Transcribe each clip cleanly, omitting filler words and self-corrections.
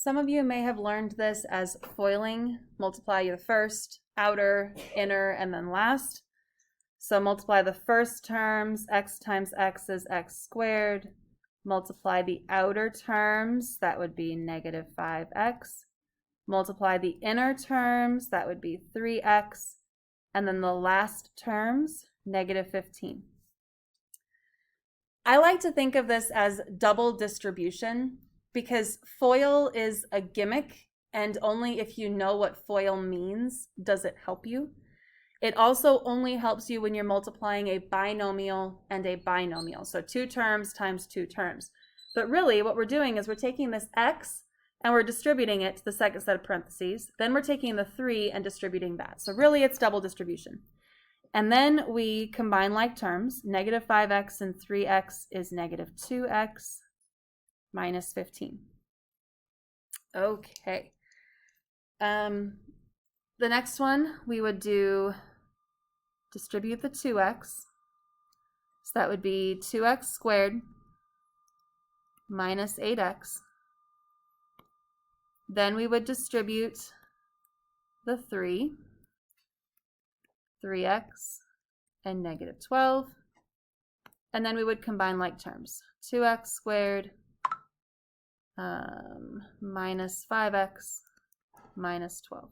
Some of you may have learned this as FOILing. Multiply the first, outer, inner, and then last. So multiply the first terms, x times x is x squared. Multiply the outer terms, that would be negative 5x. Multiply the inner terms, that would be 3x. And then the last terms, negative 15. I like to think of this as double distribution because FOIL is a gimmick, and only if you know what FOIL means does it help you. It also only helps you when you're multiplying a binomial and a binomial. So 2 terms times 2 terms. But really what we're doing is we're taking this x and we're distributing it to the second set of parentheses. Then we're taking the 3 and distributing that. So really it's double distribution. And then we combine like terms. Negative 5x and 3x is negative 2x minus 15. Okay. The next one we would do distribute the 2x. So that would be 2x squared minus 8x. Then we would distribute the 3x, and negative 12. And then we would combine like terms. 2x squared minus 5x minus 12.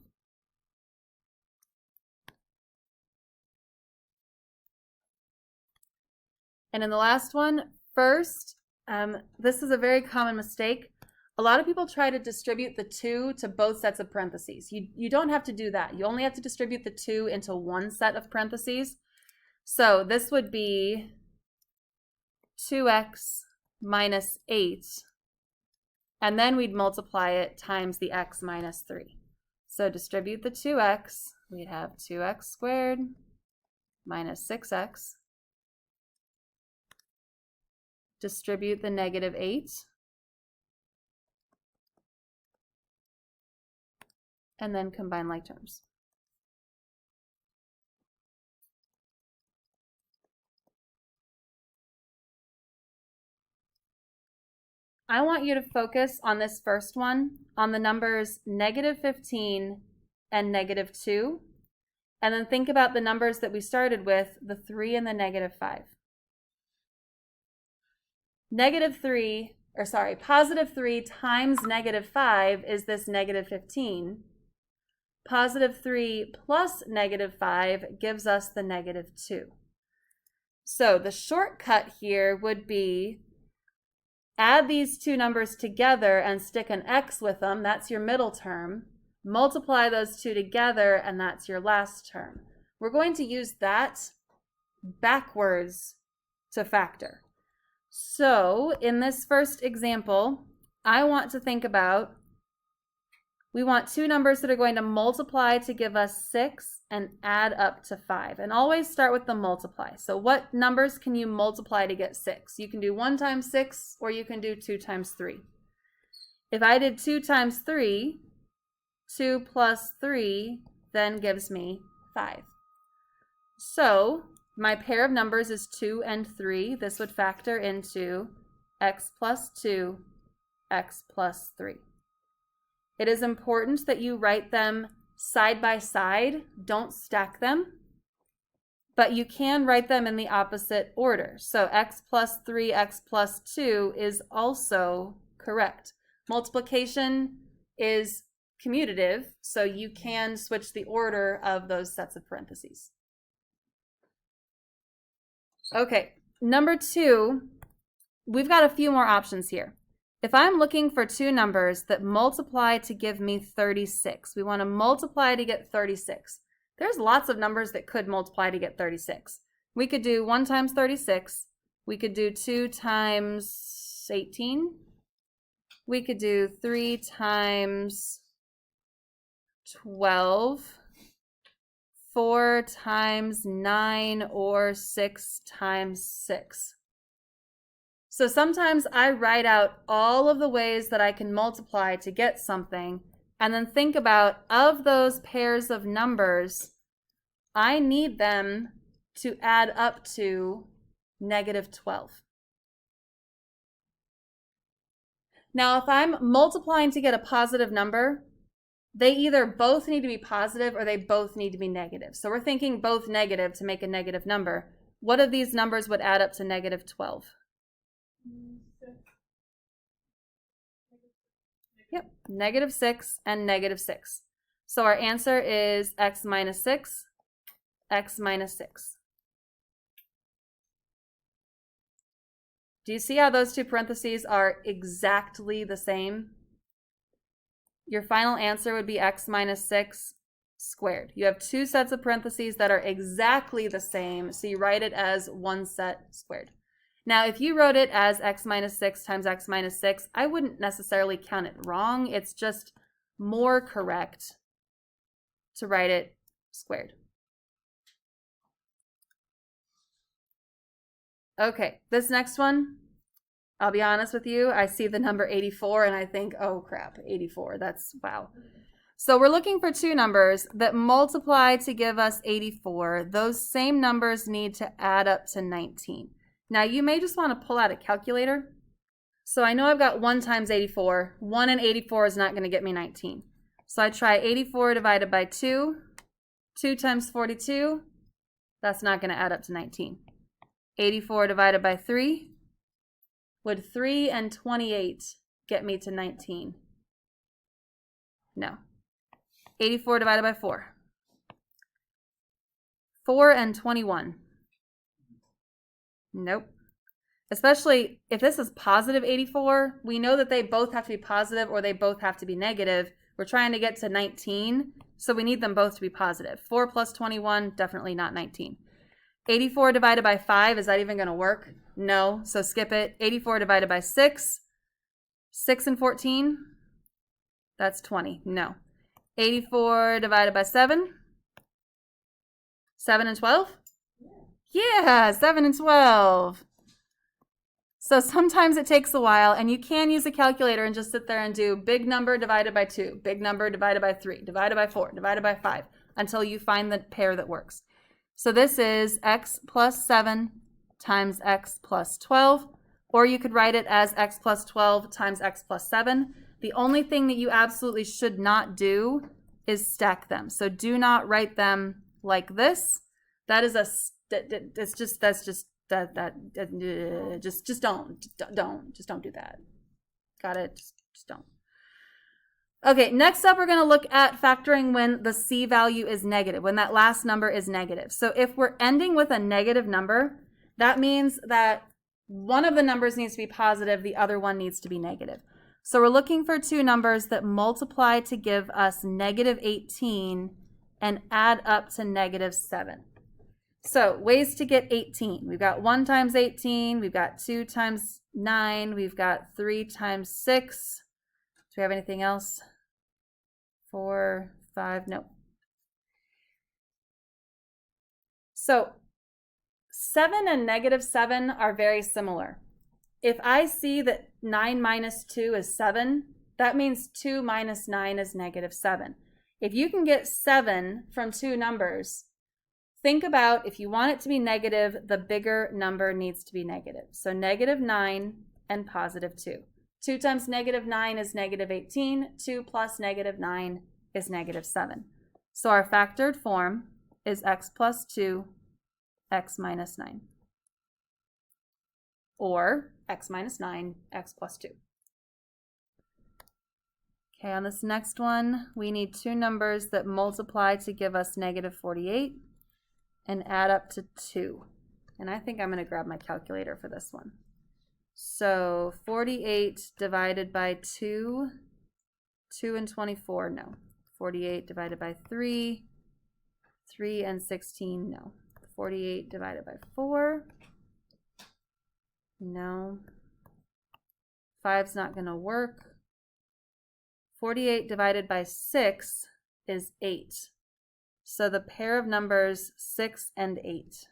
And in the last one, first, this is a very common mistake. A lot of people try to distribute the 2 to both sets of parentheses. You don't have to do that. You only have to distribute the 2 into one set of parentheses. So this would be 2x minus 8. And then we'd multiply it times the x minus 3. So distribute the 2x. We'd have 2x squared minus 6x. Distribute the negative 8. And then combine like terms. I want you to focus on this first one, on the numbers negative 15 and negative 2, and then think about the numbers that we started with, the 3 and the negative 5. Positive 3 times negative 5 is this negative 15. Positive 3 plus negative 5 gives us the negative 2. So the shortcut here would be add these two numbers together and stick an x with them. That's your middle term. Multiply those two together, and that's your last term. We're going to use that backwards to factor. So in this first example, I want to think about, we want two numbers that are going to multiply to give us 6 and add up to 5. And always start with the multiply. So what numbers can you multiply to get 6? You can do 1 times 6, or you can do 2 times 3. If I did 2 times 3, 2 plus 3 then gives me 5. So my pair of numbers is 2 and 3. This would factor into x plus 2, x plus 3. It is important that you write them side by side. Don't stack them. But you can write them in the opposite order. So x plus 3, x plus 2 is also correct. Multiplication is commutative, so you can switch the order of those sets of parentheses. Okay, number 2, we've got a few more options here. If I'm looking for two numbers that multiply to give me 36, we want to multiply to get 36. There's lots of numbers that could multiply to get 36. We could do 1 times 36. We could do 2 times 18. We could do 3 times 12. 4 times 9, or 6 times 6. So sometimes I write out all of the ways that I can multiply to get something, and then think about, of those pairs of numbers, I need them to add up to negative 12. Now, if I'm multiplying to get a positive number, they either both need to be positive or they both need to be negative. So we're thinking both negative to make a negative number. What of these numbers would add up to negative 12? Yep, negative 6 and negative 6. So our answer is x minus 6, x minus 6. Do you see how those two parentheses are exactly the same? Your final answer would be x minus 6 squared. You have two sets of parentheses that are exactly the same, so you write it as one set squared. Now, if you wrote it as x minus 6 times x minus 6, I wouldn't necessarily count it wrong. It's just more correct to write it squared. Okay, this next one, I'll be honest with you, I see the number 84 and I think, oh crap, 84, that's wow. So we're looking for two numbers that multiply to give us 84. Those same numbers need to add up to 19. Now you may just want to pull out a calculator. So I know I've got 1 times 84. 1 and 84 is not going to get me 19. So I try 84 divided by 2. 2 times 42, that's not going to add up to 19. 84 divided by 3. Would 3 and 28 get me to 19? No. 84 divided by 4. 4 and 21. Nope. Especially if this is positive 84, we know that they both have to be positive or they both have to be negative. We're trying to get to 19, so we need them both to be positive. 4 plus 21, definitely not 19. 84 divided by 5, is that even going to work? No, so skip it. 84 divided by 6. 6 and 14, that's 20. No. 84 divided by 7. 7 and 12? Yeah, 7 and 12. So sometimes it takes a while, and you can use a calculator and just sit there and do big number divided by 2, big number divided by 3, divided by 4, divided by 5, until you find the pair that works. So this is x plus 7 times x plus 12, or you could write it as x plus 12 times x plus 7. The only thing that you absolutely should not do is stack them. So do not write them like this. That is just don't do that. Got it? Just don't. Okay, next up we're going to look at factoring when the C value is negative, when that last number is negative. So if we're ending with a negative number, that means that one of the numbers needs to be positive, the other one needs to be negative. So we're looking for two numbers that multiply to give us negative 18 and add up to negative 7. So ways to get 18. We've got 1 times 18, we've got 2 times 9, we've got 3 times 6. Do we have anything else? 4, 5, no. So 7 and negative 7 are very similar. If I see that 9 minus 2 is 7, that means 2 minus 9 is negative 7. If you can get 7 from two numbers, think about if you want it to be negative, the bigger number needs to be negative. So negative 9 and positive 2. 2 times negative 9 is negative 18. 2 plus negative 9 is negative 7. So our factored form is x plus 2, x minus 9. Or x minus 9, x plus 2. Okay, on this next one, we need two numbers that multiply to give us negative 48 and add up to 2. And I think I'm going to grab my calculator for this one. So 48 divided by 2, 2 and 24, no. 48 divided by 3, 3 and 16, no. 48 divided by 4, no. 5's not going to work. 48 divided by 6 is 8. So the pair of numbers 6 and 8.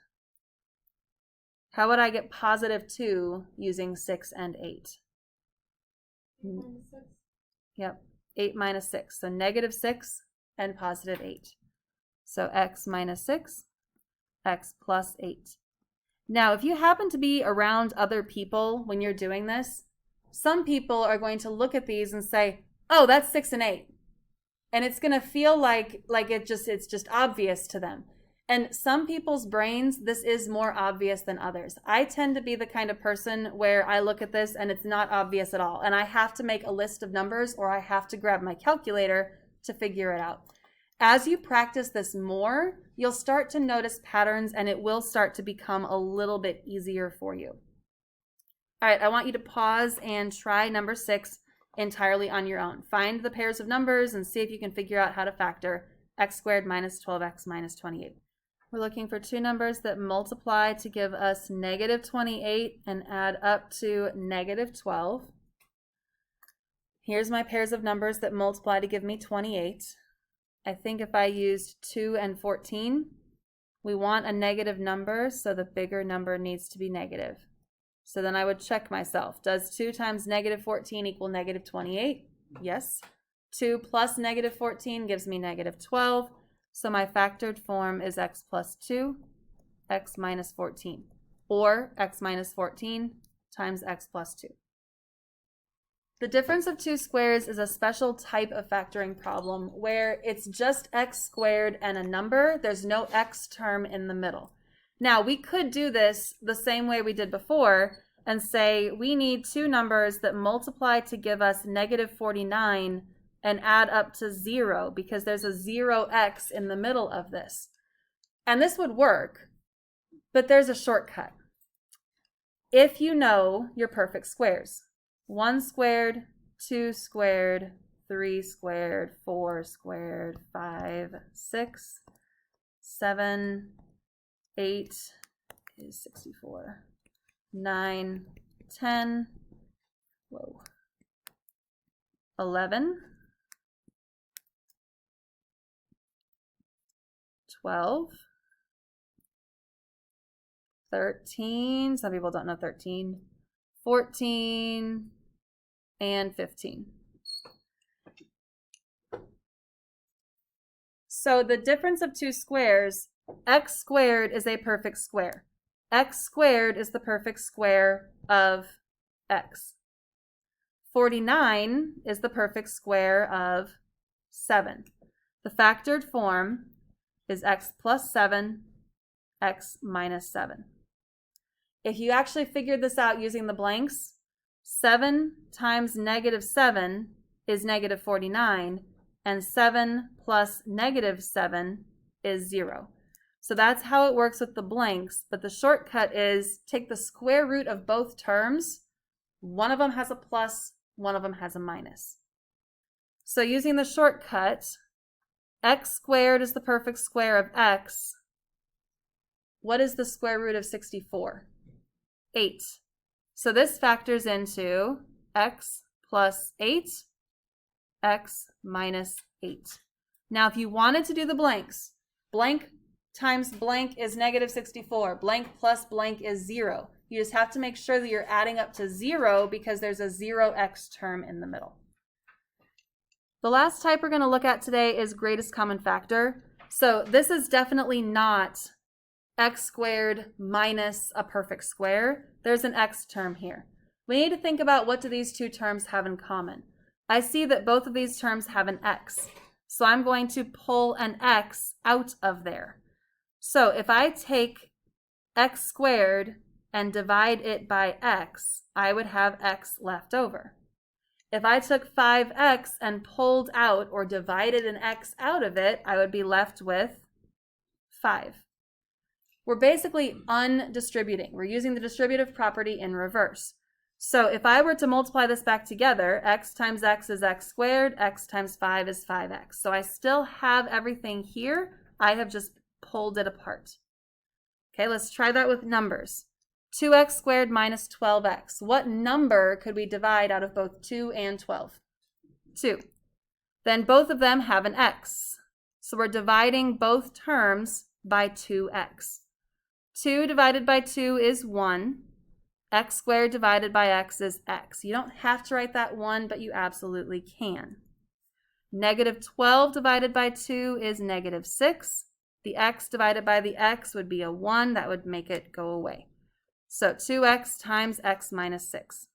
How would I get positive 2 using 6 and 8? 8 minus 6. Yep, 8 minus 6. So negative 6 and positive 8. So x minus 6, x plus 8. Now, if you happen to be around other people when you're doing this, some people are going to look at these and say, oh, that's 6 and 8. And it's going to feel like it's just obvious to them. And some people's brains, this is more obvious than others. I tend to be the kind of person where I look at this and it's not obvious at all. And I have to make a list of numbers, or I have to grab my calculator to figure it out. As you practice this more, you'll start to notice patterns and it will start to become a little bit easier for you. All right, I want you to pause and try number 6 entirely on your own. Find the pairs of numbers and see if you can figure out how to factor x squared minus 12x minus 28. We're looking for two numbers that multiply to give us negative 28 and add up to negative 12. Here's my pairs of numbers that multiply to give me 28. I think if I used 2 and 14, we want a negative number, so the bigger number needs to be negative. So then I would check myself. Does 2 times negative 14 equal negative 28? Yes. 2 plus negative 14 gives me negative 12. So my factored form is x plus 2, x minus 14, or x minus 14 times x plus 2. The difference of two squares is a special type of factoring problem where it's just x squared and a number. There's no x term in the middle. Now, we could do this the same way we did before and say we need two numbers that multiply to give us negative 49 and add up to 0 because there's a 0x in the middle of this. And this would work, but there's a shortcut. If you know your perfect squares, 1 squared, 2 squared, 3 squared, 4 squared, 5, 6, 7, 8 is 64, 9, 10, 11, 12, 13, some people don't know 13, 14, and 15. So the difference of two squares, x squared is a perfect square. X squared is the perfect square of x. 49 is the perfect square of 7. The factored form is x plus 7, x minus 7. If you actually figured this out using the blanks, 7 times negative 7 is negative 49, and 7 plus negative 7 is 0. So that's how it works with the blanks, but the shortcut is take the square root of both terms. One of them has a plus, one of them has a minus. So using the shortcut, x squared is the perfect square of x. What is the square root of 64? 8. So this factors into x plus 8, x minus 8. Now if you wanted to do the blanks, blank times blank is negative 64. Blank plus blank is 0. You just have to make sure that you're adding up to 0 because there's a 0x term in the middle. The last type we're going to look at today is greatest common factor. So this is definitely not x squared minus a perfect square. There's an x term here. We need to think about what do these two terms have in common. I see that both of these terms have an x. So I'm going to pull an x out of there. So if I take x squared and divide it by x, I would have x left over. If I took 5x and pulled out or divided an x out of it, I would be left with 5. We're basically undistributing. We're using the distributive property in reverse. So if I were to multiply this back together, x times x is x squared, x times 5 is 5x. So I still have everything here. I have just pulled it apart. Okay, let's try that with numbers. 2x squared minus 12x. What number could we divide out of both 2 and 12? 2. Then both of them have an x. So we're dividing both terms by 2x. 2 divided by 2 is 1. X squared divided by x is x. You don't have to write that 1, but you absolutely can. Negative 12 divided by 2 is negative 6. The x divided by the x would be a 1. That would make it go away. So 2x times x minus 6.